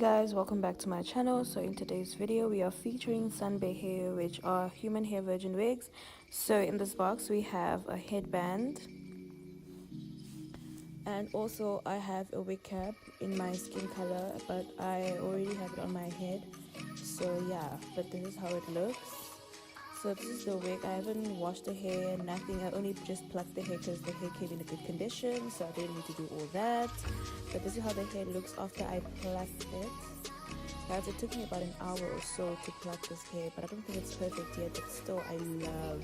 Guys, welcome back to my channel. So in today's video we are featuring Sunber hair, which are human hair virgin wigs. So in this box we have a headband, and also I have a wig cap in my skin color, but I already have it on my head. So yeah, but this is how it looks. So this is the wig. I haven't washed the hair, nothing. I only just plucked the hair because the hair came in a good condition, so I didn't need to do all that. But this is how the hair looks after I plucked it. Guys, it took me about an hour or so to pluck this hair, but I don't think it's perfect yet. But still, I love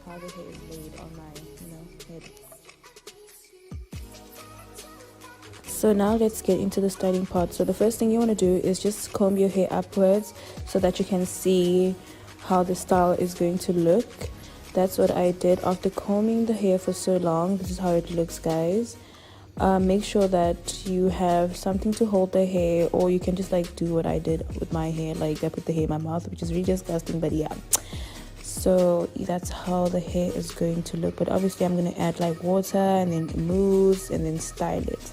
how the hair is laid on my, head. So now let's get into the styling part. So the first thing you want to do is just comb your hair upwards so that you can see how the style is going to look. That's what I did after combing the hair for so long. This is how it looks, guys. Make sure that you have something to hold the hair, or you can just like do what I did with my hair, like I put the hair in my mouth, which is really disgusting, but yeah. So that's how the hair is going to look, but obviously I'm going to add like water and then mousse and then style it.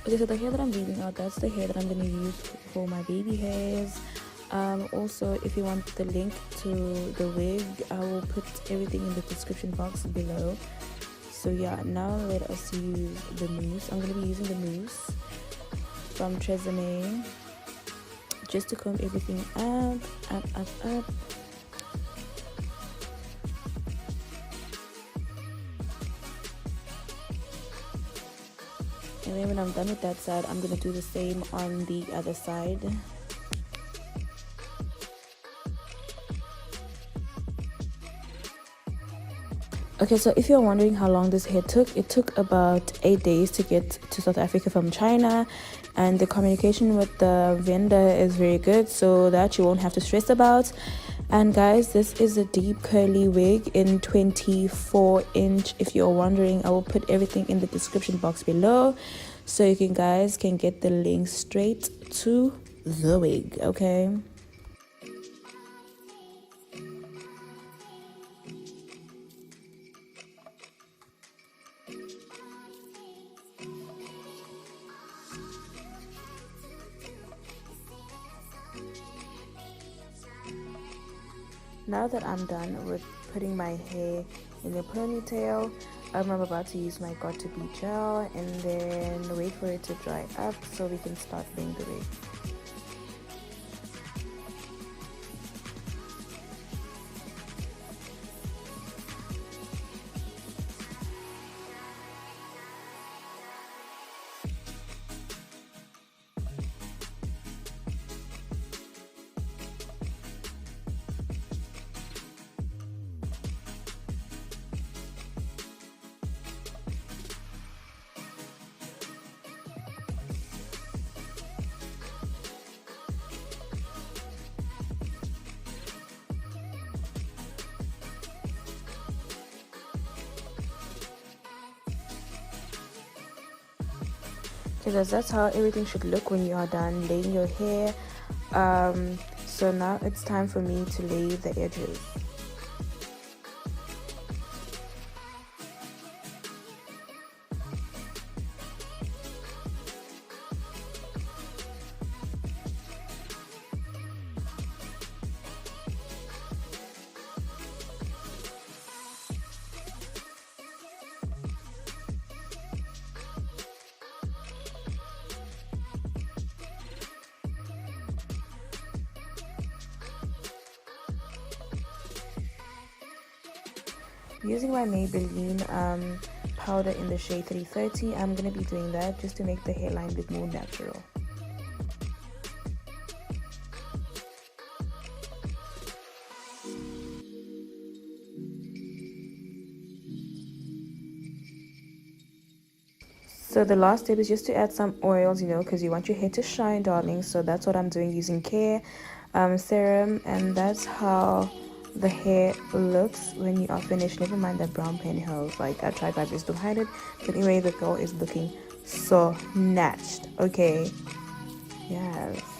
Okay, so the hair that I'm leaving out, that's the hair that I'm going to use for my baby hairs. Also, if you want the link to the wig, I will put everything in the description box below. So yeah, now let us use the mousse. I'm going to be using the mousse from Tresemme just to comb everything up. And then when I'm done with that side, I'm going to do the same on the other side. Okay, so if you're wondering how long this hair took, it took about 8 days to get to South Africa from China, and the communication with the vendor is very good, so that you won't have to stress about. And guys, this is a deep curly wig in 24-inch. If you're wondering, I will put everything in the description box below, so you guys can get the link straight to the wig, okay? Now that I'm done with putting my hair in a ponytail, I'm about to use my Got to Be gel and then wait for it to dry up so we can start laying the wig. Okay, that's how everything should look when you are done laying your hair. So now it's time for me to lay the edges. Using my Maybelline powder in the shade 330, I'm going to be doing that just to make the hairline look more natural. So the last step is just to add some oils, because you want your hair to shine, darling. So that's what I'm doing, using Care serum, and that's how the hair looks when you are finished. Never mind that brown pantyhose, like I tried my best to hide it, but anyway, the girl is looking so snatched. Okay, yes.